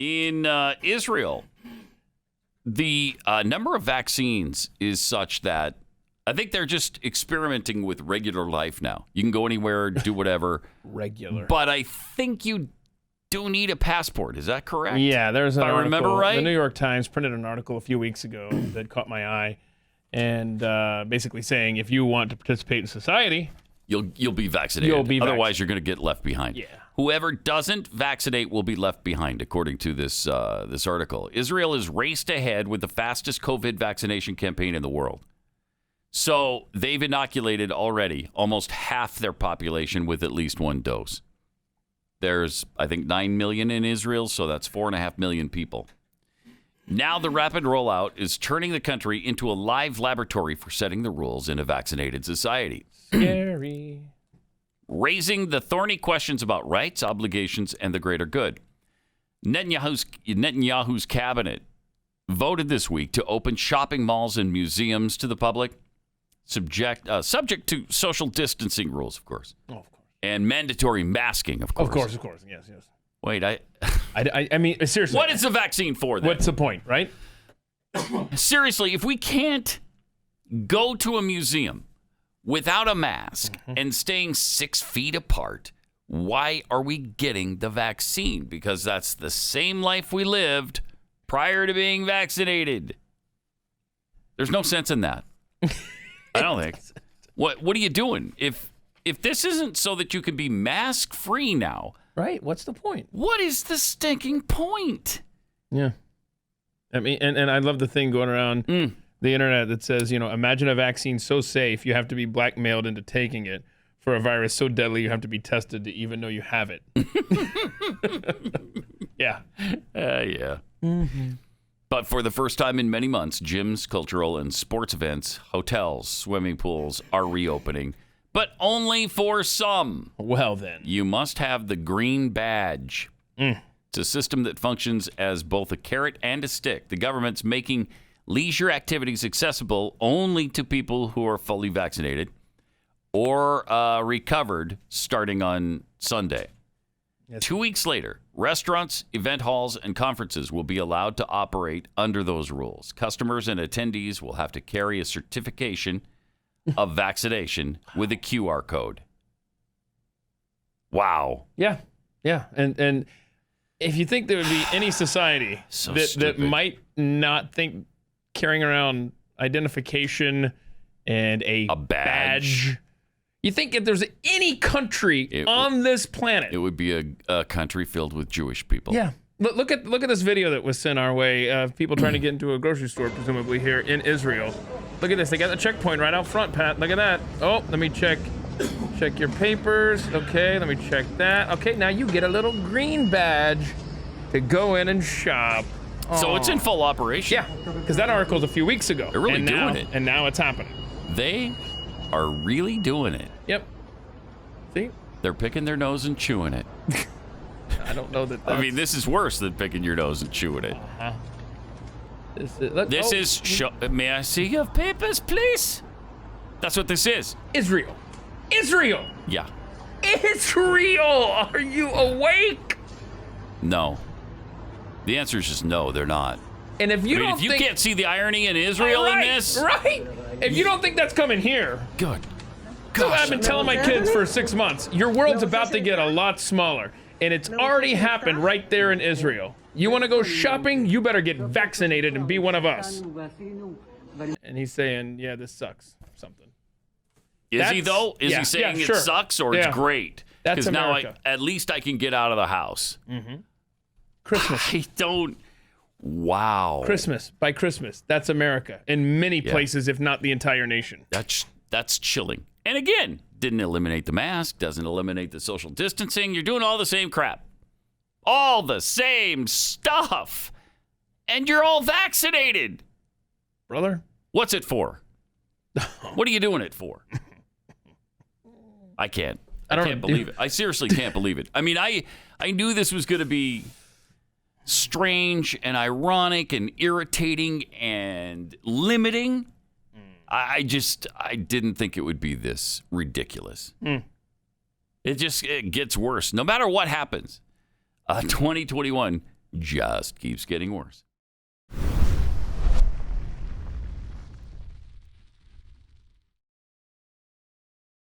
In Israel, the number of vaccines is such that I think they're just experimenting with regular life now. You can go anywhere, do whatever. Regular. But I think you do need a passport. Is that correct? Yeah, there's an if article. I remember right. The New York Times printed an article a few weeks ago that caught my eye, and basically saying if you want to participate in society, you'll be vaccinated. Otherwise, you're going to get left behind. Yeah. Whoever doesn't vaccinate will be left behind, according to this article. Israel is raced ahead with the fastest COVID vaccination campaign in the world. So they've inoculated already almost half their population with at least one dose. There's, I think, 9 million in Israel, so that's 4.5 million people. Now the rapid rollout is turning the country into a live laboratory for setting the rules in a vaccinated society. Scary. Raising the thorny questions about rights, obligations, and the greater good. Netanyahu's cabinet voted this week to open shopping malls and museums to the public, subject to social distancing rules, of course. Oh, of course. And mandatory masking, of course. Of course. Yes. Wait, I mean, seriously. What is the vaccine for then? What's the point, right? Seriously, if we can't go to a museum without a mask and staying 6 feet apart, why are we getting the vaccine? Because that's the same life we lived prior to being vaccinated. There's no sense in that. I don't think. What are you doing? If this isn't so that you can be mask free now, right? What's the point? What is the stinking point? Yeah. I mean, and I love the thing going around the internet that says, imagine a vaccine so safe you have to be blackmailed into taking it for a virus so deadly you have to be tested to even know you have it. Yeah. Yeah. Mm-hmm. But for the first time in many months, gyms, cultural and sports events, hotels, swimming pools are reopening, but only for some. Well, then. You must have the green badge. It's a system that functions as both a carrot and a stick. The government's making leisure activities accessible only to people who are fully vaccinated or recovered starting on Sunday. Yes. 2 weeks later, restaurants, event halls, and conferences will be allowed to operate under those rules. Customers and attendees will have to carry a certification of vaccination with a QR code. Wow. Yeah. And if you think there would be any society that might not think carrying around identification and a badge, you think if there's any country on this planet, it would be a country filled with Jewish people. Yeah. Look at this video that was sent our way of people trying to get into a grocery store, presumably here in Israel. Look at this. They got the checkpoint right out front, Pat. Look at that. Oh, let me check your papers. Okay, let me check that. Okay, now you get a little green badge to go in and shop. So it's in full operation. Yeah, because that article's a few weeks ago. They're really doing it. And now it's happening. They are really doing it. Yep. See? They're picking their nose and chewing it. I don't know that I mean, this is worse than picking your nose and chewing it. This is may I see your papers, please? That's what this is. Israel. Yeah. Israel! Are you awake? No. The answer is just no, they're not. And if you if you can't see the irony in Israel in this, right? If you don't think that's coming here, good. So I've been telling my kids for 6 months, your world's about to get a lot smaller, and it's already happened right there in Israel. You want to go shopping? You better get vaccinated and be one of us. And he's saying, yeah, this sucks. Something. Is he though? Is he saying it sucks or it's great? That's America. Now at least I can get out of the house. Mm-hmm. Christmas. I don't. Wow. Christmas. By Christmas. That's America. In many places, if not the entire nation. That's chilling. And again, didn't eliminate the mask, doesn't eliminate the social distancing. You're doing all the same crap. All the same stuff. And you're all vaccinated. Brother? What's it for? What are you doing it for? I can't believe it. I seriously can't believe it. I mean, I knew this was going to be strange and ironic and irritating and limiting. I didn't think it would be this ridiculous. It gets worse. No matter what happens, 2021 just keeps getting worse.